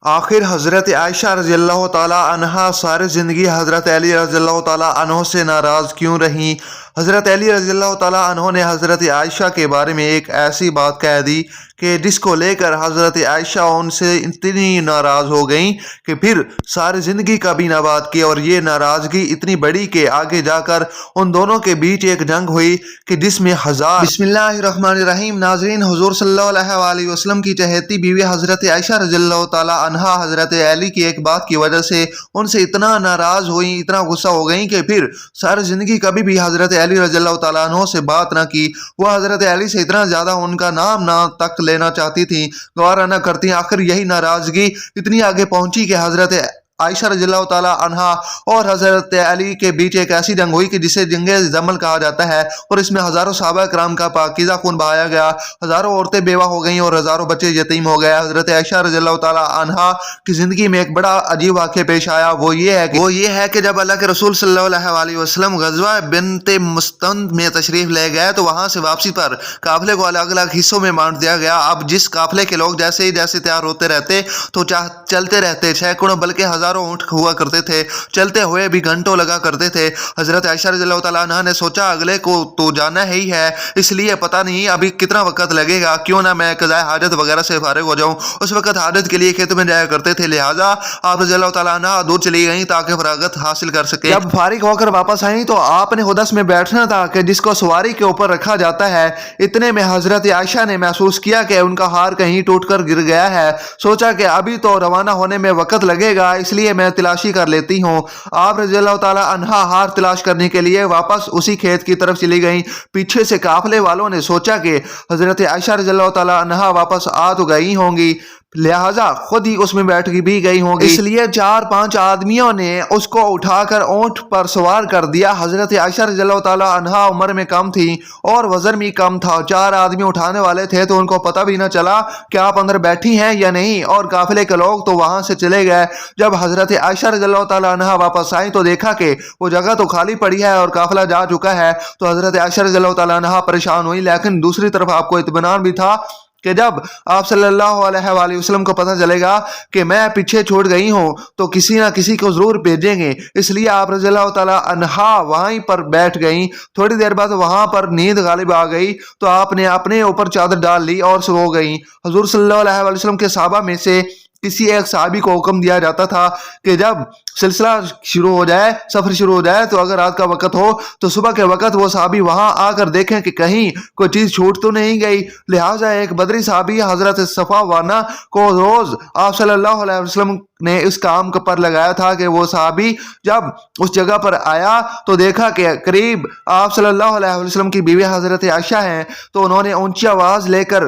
آخر حضرت عائشہ رضی اللہ تعالیٰ عنہا ساری زندگی حضرت علی رضی اللہ تعالیٰ عنہ سے ناراض کیوں رہیں؟ حضرت علی رضی اللہ تعالیٰ عنہ نے حضرت عائشہ کے بارے میں ایک ایسی بات کہہ دی کہ جس کو لے کر حضرت عائشہ ان سے اتنی ناراض ہو گئیں کہ پھر ساری زندگی کا بھی نہ بات کی، اور یہ ناراضگی اتنی بڑی کہ آگے جا کر ان دونوں کے بیچ ایک جنگ ہوئی کہ جس میں بسم اللہ الرحمن الرحیم۔ ناظرین، حضور صلی اللہ علیہ وآلہ وسلم کی چہیتی بیوی حضرت عائشہ رضی اللہ تعالیٰ عنہا حضرت علی کی ایک بات کی وجہ سے ان سے اتنا ناراض ہوئیں، اتنا غصہ ہو گئیں کہ پھر ساری زندگی کبھی بھی حضرت علی رضی اللہ تعالیٰ عنہ سے بات نہ کی۔ وہ حضرت علی سے اتنا زیادہ ان کا نام نہ تک لینا چاہتی تھیں، گوارا نہ کرتی۔ آخر یہی ناراضگی اتنی آگے پہنچی کہ حضرت عائشہ رضی اللہ تعالیٰ عنہا اور حضرت علی کے بیچ ایک ایسی جنگ ہوئی کہ جسے جنگ جمل کہا جاتا ہے، اور اس میں ہزاروں صحابہ کرام کا پاکیزہ خون بہایا گیا، ہزاروں عورتیں بیوہ ہو گئیں اور ہزاروں بچے یتیم ہو گئے۔ حضرت عائشہ رضی اللہ تعالیٰ عنہا کی زندگی میں ایک بڑا عجیب واقعہ پیش آیا۔ وہ یہ ہے کہ جب اللہ کے رسول صلی اللہ علیہ وآلہ وسلم غزوہ بنت مستند میں تشریف لے گئے تو وہاں سے واپسی پر قافلے کو الگ الگ حصوں میں بانٹ دیا گیا۔ اب جس قافلے کے لوگ جیسے تیار ہوتے رہتے تو چلتے رہتے، سینکڑوں بلکہ ہزاروں اونٹ ہوا کرتے تھے، چلتے ہوئے بھی گھنٹوں لگا کرتے تھے۔ حضرت عائشہ رضی اللہ تعالیٰ عنہ نے سوچا اگلے کو تو جانا ہی ہے، اس لیے پتہ نہیں ابھی کتنا وقت لگے گا، کیوں نہ میں قضائے حاجت وغیرہ سے فارغ ہو جاؤں۔ اس وقت حاجت کے لیے کھیت میں جایا کرتے تھے، لہٰذا آپ رضی اللہ تعالیٰ عنہ دور چلی گئیں تاکہ فراغت حاصل کر سکیں۔ جب فارغ ہو کر واپس آئیں تو آپ نے حدث میں بیٹھنا تھا کہ جس کو سواری کے اوپر رکھا جاتا ہے۔ اتنے میں حضرت عائشہ نے محسوس کیا کہ ان کا ہار کہیں ٹوٹ کر گر گیا ہے۔ سوچا کہ ابھی تو روانہ ہونے میں وقت لگے گا، اس لیے میں تلاشی کر لیتی ہوں۔ آپ رضی اللہ تعالیٰ عنہا ہار تلاش کرنے کے لیے واپس اسی کھیت کی طرف چلی گئیں۔ پیچھے سے قافلے والوں نے سوچا کہ حضرت عائشہ رضی اللہ تعالیٰ عنہا واپس آ تو گئی ہوں گی، لہٰذا خود ہی اس میں بیٹھ بھی گئی ہوں گی، اس لیے 4-5 آدمیوں نے اس کو اٹھا کر اونٹ پر سوار کر دیا۔ حضرت عائشہ رضی اللہ تعالیٰ عنہا عمر میں کم تھی اور وزن بھی کم تھا، 4 آدمی اٹھانے والے تھے تو ان کو پتہ بھی نہ چلا کہ آپ اندر بیٹھی ہیں یا نہیں، اور قافلے کے لوگ تو وہاں سے چلے گئے۔ جب حضرت عائشہ رضی اللہ تعالیٰ عنہا واپس آئیں تو دیکھا کہ وہ جگہ تو خالی پڑی ہے اور قافلہ جا چکا ہے، تو حضرت عائشہ رضی اللہ تعالیٰ عنہا پریشان ہوئی، لیکن دوسری طرف آپ کو اطمینان بھی تھا کہ جب آپ صلی اللہ علیہ وآلہ وسلم کو پتہ چلے گا کہ میں پیچھے چھوڑ گئی ہوں تو کسی نہ کسی کو ضرور بھیجیں گے، اس لیے آپ رضی اللہ تعالیٰ عنہا وہیں پر بیٹھ گئیں۔ تھوڑی دیر بعد وہاں پر نیند غالب آ گئی تو آپ نے اپنے اوپر چادر ڈال لی اور سو گئیں۔ حضور صلی اللہ علیہ وآلہ وسلم کے صحابہ میں سے کسی ایک صحابی کو حکم دیا جاتا تھا کہ جب سلسلہ شروع ہو جائے، سفر شروع ہو جائے، تو اگر رات کا وقت ہو تو صبح کے وقت وہ صحابی وہاں آ کر دیکھیں کہ کہیں کوئی چیز چھوٹ تو نہیں گئی۔ لہٰذا ایک بدری صحابی حضرت صفوانہ کو روز آپ صلی اللہ علیہ وسلم نے اس کام پر لگایا تھا کہ وہ صحابی جب اس جگہ پر آیا تو دیکھا کہ قریب آپ صلی اللہ علیہ وسلم کی بیوی حضرت عائشہ ہیں، تو انہوں نے اونچی آواز لے کر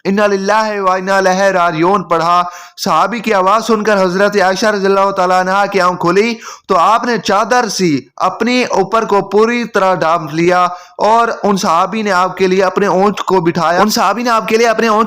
انا للہ و انا الیہ راجعون پڑھا۔ صحابی کی آواز سن کر حضرت عائشہ رضی اللہ تعالیٰ عنہا کی آنکھ کھلی تو آپ نے چادر سی اپنی اوپر کو پوری طرح ڈھانپ لیا، اور ان صحابی نے آپ کے لیے اپنے اونٹ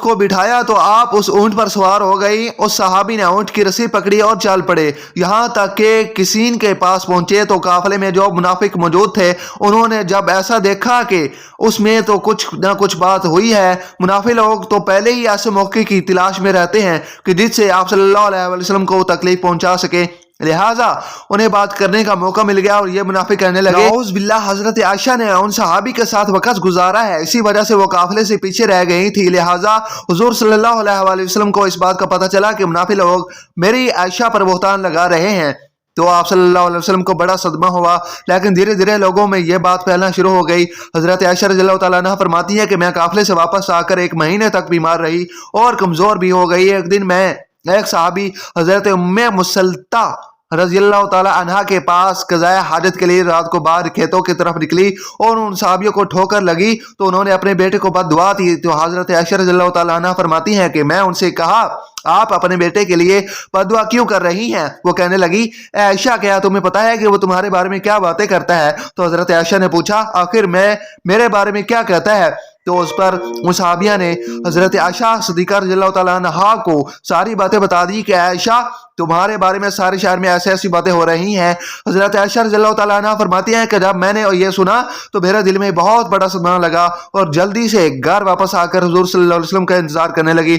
کو بٹھایا تو آپ اس اونٹ پر سوار ہو گئی۔ اس صحابی نے اونٹ کی رسی پکڑی اور چل پڑے، یہاں تک کہ کسین کے پاس پہنچے تو قافلے میں جو منافق موجود تھے انہوں نے جب ایسا دیکھا کہ اس میں تو کچھ نہ کچھ بات ہوئی ہے، منافق لوگ تو پہلے ہی ایسے موقع کی تلاش میں رہتے ہیں کہ جس سے آپ صلی اللہ علیہ وسلم کو تکلیف پہنچا سکے، لہٰذا انہیں بات کرنے کا موقع مل گیا اور یہ منافق کہنے لگے نعوذ باللہ حضرت عائشہ نے ان صحابی کے ساتھ وقت گزارا ہے، اسی وجہ سے وہ قافلے سے پیچھے رہ گئی تھی۔ لہٰذا حضور صلی اللہ علیہ وآلہ وسلم کو اس بات کا پتہ چلا کہ منافق لوگ میری عائشہ پر بہتان لگا رہے ہیں، تو آپ صلی اللہ علیہ وسلم کو بڑا صدمہ ہوا، لیکن دھیرے دھیرے لوگوں میں یہ بات پھیلنا شروع ہو گئی۔ حضرت عائشہ رضی اللہ تعالیٰ عنہ فرماتی ہے کہ میں قافلے سے واپس آ کر 1 مہینے تک بیمار رہی اور کمزور بھی ہو گئی۔ ایک دن میں ایک صحابی حضرت ام مسلطہ رضی اللہ تعالیٰ عنہ کے پاس قضائے حاجت کے لیے رات کو باہر کھیتوں کی طرف نکلی اور ان صحابیوں کو ٹھوکر لگی تو انہوں نے اپنے بیٹے کو بد دعا دی، تو حضرت عائشہ رضی اللہ تعالیٰ عنہ فرماتی ہیں کہ میں ان سے کہا آپ اپنے بیٹے کے لیے بد دعا کیوں کر رہی ہیں؟ وہ کہنے لگی اے عائشہ کیا تمہیں پتا ہے کہ وہ تمہارے بارے میں کیا باتیں کرتا ہے؟ تو حضرت عائشہ نے پوچھا آخر میرے بارے میں کیا کہتا ہے؟ تو اس پر صحابیہ نے حضرت عائشہ صدیقہ رضی اللہ تعالیٰ عنہا کو ساری باتیں بتا دی کہ عائشہ تمہارے بارے میں سارے شہر میں ایسی باتیں ہو رہی ہیں۔ حضرت عائشہ رضی اللہ تعالیٰ عنہ فرماتی ہیں کہ جب میں نے یہ سنا تو میرے دل میں بہت بڑا صدمہ لگا اور جلدی سے گھر واپس آ کر حضور صلی اللہ علیہ وسلم کا انتظار کرنے لگی۔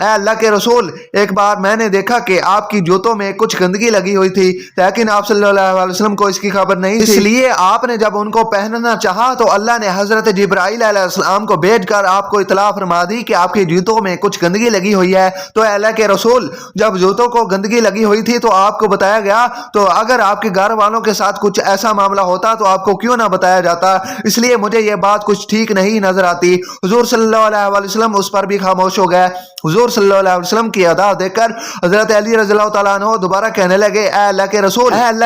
اے اللہ کے رسول، ایک بار میں نے دیکھا کہ آپ کی جوتوں میں کچھ گندگی لگی ہوئی تھی، لیکن آپ صلی اللہ علیہ وسلم کو اس کی خبر نہیں تھی، اس لیے آپ نے جب ان کو پہننا چاہا تو اللہ نے حضرت جبرائیل علیہ السلام کو بھیج کر آپ کو اطلاع فرما دی کہ آپ کی جوتوں میں کچھ گندگی لگی ہوئی ہے۔ تو اے اللہ کے رسول، جب جوتوں کو گندگی لگی ہوئی تھی تو آپ کو بتایا گیا، تو اگر آپ کے گھر والوں کے ساتھ کچھ ایسا معاملہ ہوتا تو آپ کو کیوں نہ بتایا جاتا؟ اس لیے مجھے یہ بات کچھ ٹھیک نہیں نظر آتی۔ حضور صلی اللہ علیہ وسلم اس پر بھی خاموش ہو گئے۔ حضور صلی اللہ علیہ وسلم کی ادا دیکھ کر حضرت علی رضی اللہ تعالیٰ عنہ دوبارہ کہنے لگے، اے اللہ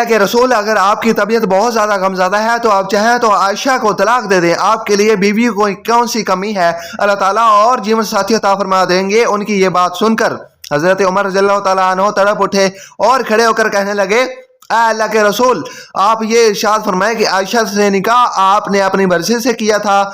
کے رسول، اگر آپ کی طبیعت بہت زیادہ غمزدہ ہے تو آپ چاہیں تو عائشہ کو طلاق دے دیں، آپ کے لیے بیوی کو کون سی کمی ہے، اللہ تعالیٰ اور جیون ساتھی عطا فرما دیں گے۔ ان کی یہ بات سن کر حضرت عمر رضی اللہ تعالیٰ عنہ تڑپ اٹھے اور کھڑے ہو کر کہنے لگے، اے اللہ کے رسول، آپ یہ ارشاد فرمائے کہ عائشہ سے نکاح آپ نے اپنی مرضی سے کیا تھا،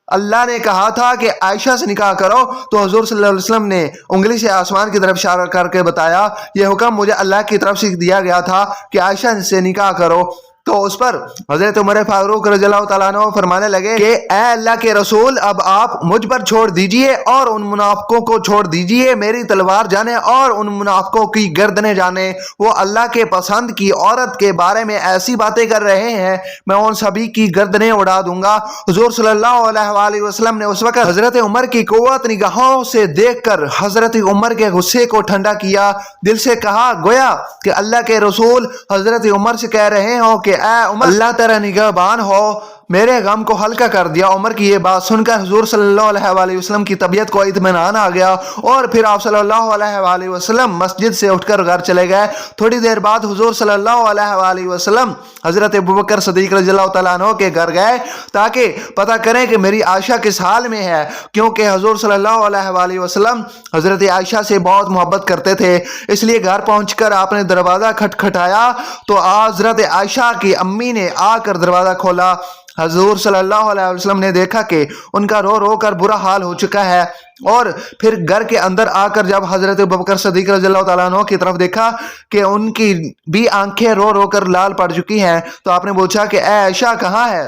اللہ نے کہا تھا کہ عائشہ سے نکاح کرو، تو حضور صلی اللہ علیہ وسلم نے انگلی سے آسمان کی طرف اشارہ کر کے بتایا، یہ حکم مجھے اللہ کی طرف سے دیا گیا تھا کہ عائشہ سے نکاح کرو۔ تو اس پر حضرت عمر فاروق رضی اللہ تعالیٰ عنہ فرمانے لگے کہ اے اللہ کے رسول، اب آپ مجھ پر چھوڑ دیجئے اور ان منافقوں کو چھوڑ دیجئے، میری تلوار جانے اور ان منافقوں کی گردنیں جانے، وہ اللہ کے پسند کی عورت کے بارے میں ایسی باتیں کر رہے ہیں، میں ان سبھی کی گردنیں اڑا دوں گا۔ حضور صلی اللہ علیہ وسلم نے اس وقت حضرت عمر کی قوت نگاہوں سے دیکھ کر حضرت عمر کے غصے کو ٹھنڈا کیا، دل سے کہا گویا کہ اللہ کے رسول حضرت عمر سے کہہ رہے ہوں کہ اے عمر، اللہ تیرا نگہبان ہو، میرے غم کو ہلکا کر دیا۔ عمر کی یہ بات سن کر حضور صلی اللہ علیہ وسلم کی طبیعت کو اطمینان آ گیا اور پھر آپ صلی اللہ علیہ وسلم مسجد سے اٹھ کر گھر چلے گئے۔ تھوڑی دیر بعد حضور صلی اللہ علیہ وسلم حضرت ابوبکر صدیق رضی اللہ تعالیٰ عنہ کے گھر گئے تاکہ پتہ کریں کہ میری عائشہ کس حال میں ہے، کیونکہ حضور صلی اللہ علیہ وسلم حضرت عائشہ سے بہت محبت کرتے تھے۔ اس لیے گھر پہنچ کر آپ نے دروازہ کھٹکھٹایا تو حضرت عائشہ کی امی نے آ کر دروازہ کھولا۔ حضور صلی اللہ علیہ وسلم نے دیکھا کہ ان کا رو رو کر برا حال ہو چکا ہے، اور پھر گھر کے اندر آ کر جب حضرت ابوبکر صدیق رضی اللہ تعالیٰ عنہ کی طرف دیکھا کہ ان کی بھی آنکھیں رو رو کر لال پڑ چکی ہیں، تو آپ نے پوچھا کہ اے عائشہ کہاں ہے؟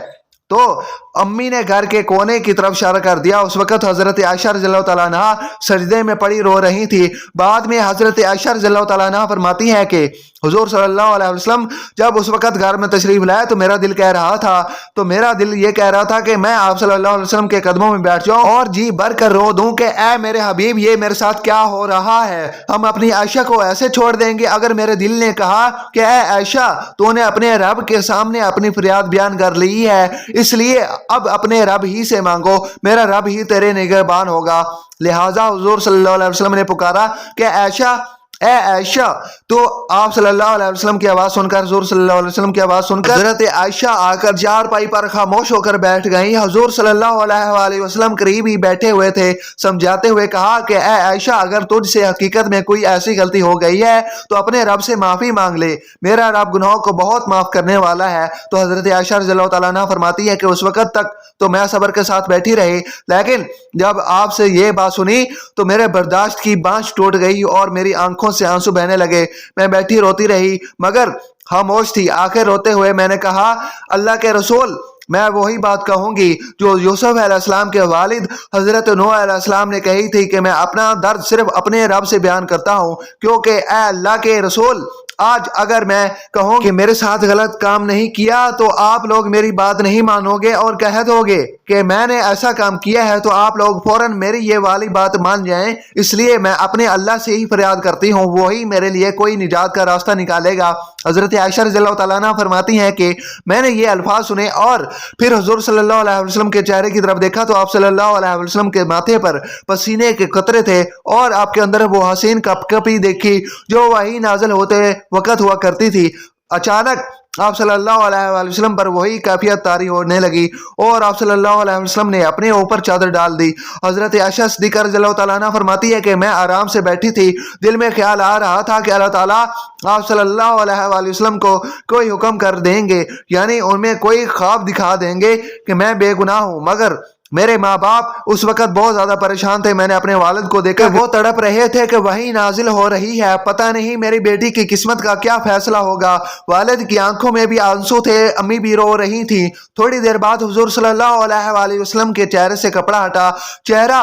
تو امی نے گھر کے کونے کی طرف اشارہ کر دیا۔ اس وقت حضرت عائشہ رضی اللہ تعالیٰ عنہ سجدے میں پڑی رو رہی تھی۔ بعد میں حضرت عائشہ رضی اللہ تعالیٰ عنہ فرماتی ہیں کہ حضور صلی اللہ علیہ وسلم جب اس وقت گھر میں تشریف لائے تو میرا دل کہہ رہا تھا، تو میرا دل یہ کہہ رہا تھا کہ میں آپ صلی اللہ علیہ وسلم کے قدموں میں بیٹھ جاؤں اور جی بھر کر رو دوں کہ اے میرے حبیب، یہ میرے ساتھ کیا ہو رہا ہے، ہم اپنی عائشہ کو ایسے چھوڑ دیں گے؟ اگر میرے دل نے کہا کہ اے عائشہ، تو نے اپنے رب کے سامنے اپنی فریاد بیان کر لی ہے، اس لیے اب اپنے رب ہی سے مانگو، میرا رب ہی تیرے نگہبان ہوگا۔ لہٰذا حضور صلی اللہ علیہ وسلم نے پکارا کہ عائشہ، اے عائشہ، تو آپ صلی اللہ علیہ وسلم کی آواز سن کر حضور صلی اللہ علیہ وسلم کی آواز سن کر حضرت عائشہ آ کر چارپائی پر خاموش ہو کر بیٹھ گئیں۔ حضور صلی اللہ علیہ وسلم قریب ہی بیٹھے ہوئے تھے، سمجھاتے ہوئے کہا کہ اے عائشہ، اگر تجھ سے حقیقت میں کوئی ایسی غلطی ہو گئی ہے تو اپنے رب سے معافی مانگ لے، میرا رب گناہوں کو بہت معاف کرنے والا ہے۔ تو حضرت عائشہ رضی اللہ تعالیٰ عنہ فرماتی ہے کہ اس وقت تک تو میں صبر کے ساتھ بیٹھی رہی، لیکن جب آپ سے یہ بات سنی تو میرے برداشت کی بانچ ٹوٹ گئی اور میری آنکھوں سے آنسو بہنے لگے۔ میں بیٹھی روتی رہی مگر خاموش تھی۔ آخر روتے ہوئے میں نے کہا، اللہ کے رسول، میں وہی بات کہوں گی جو یوسف علیہ السلام کے والد حضرت نوح علیہ السلام نے کہی تھی کہ میں اپنا درد صرف اپنے رب سے بیان کرتا ہوں، کیونکہ اے اللہ کے رسول، آج اگر میں کہوں کہ میرے ساتھ غلط کام نہیں کیا تو آپ لوگ میری بات نہیں مانو گے اور کہہ دو گے کہ میں نے ایسا کام کیا ہے، تو آپ لوگ فوراً میری یہ والی بات مان جائیں۔ اس لیے میں اپنے اللہ سے ہی فریاد کرتی ہوں، وہی میرے لیے کوئی نجات کا راستہ نکالے گا۔ حضرت عائشہ رضی اللہ تعالیٰ عنہ فرماتی ہیں کہ میں نے یہ الفاظ سنے اور پھر حضور صلی اللہ علیہ وسلم کے چہرے کی طرف دیکھا تو آپ صلی اللہ علیہ وسلم کے ماتھے پر پسینے کے قطرے تھے اور آپ کے اندر وہ حسین کپ کپی دیکھی جو وہی نازل ہوتے وقت ہوا کرتی تھی۔ اچانک آپ صلی اللہ علیہ وسلم پر وہی کیفیت طاری ہونے لگی اور آپ صلی اللہ علیہ وسلم نے اپنے اوپر چادر ڈال دی۔ حضرت عائشہ صدیقہ رضی اللہ تعالیٰ عنہ فرماتی ہے کہ میں آرام سے بیٹھی تھی، دل میں خیال آ رہا تھا کہ اللہ تعالیٰ آپ صلی اللہ علیہ وسلم کو کوئی حکم کر دیں گے، یعنی ان میں کوئی خواب دکھا دیں گے کہ میں بے گناہ ہوں۔ مگر میرے ماں باپ اس وقت بہت زیادہ پریشان تھے۔ میں نے اپنے والد کو دیکھا، وہ تڑپ رہے تھے کہ وہی نازل ہو رہی ہے، پتہ نہیں میری بیٹی کی قسمت کا کیا فیصلہ ہوگا۔ والد کی آنکھوں میں بھی آنسو تھے، امی بھی رو رہی تھی۔ تھوڑی دیر بعد حضور صلی اللہ علیہ وسلم کے چہرے سے کپڑا ہٹا، چہرہ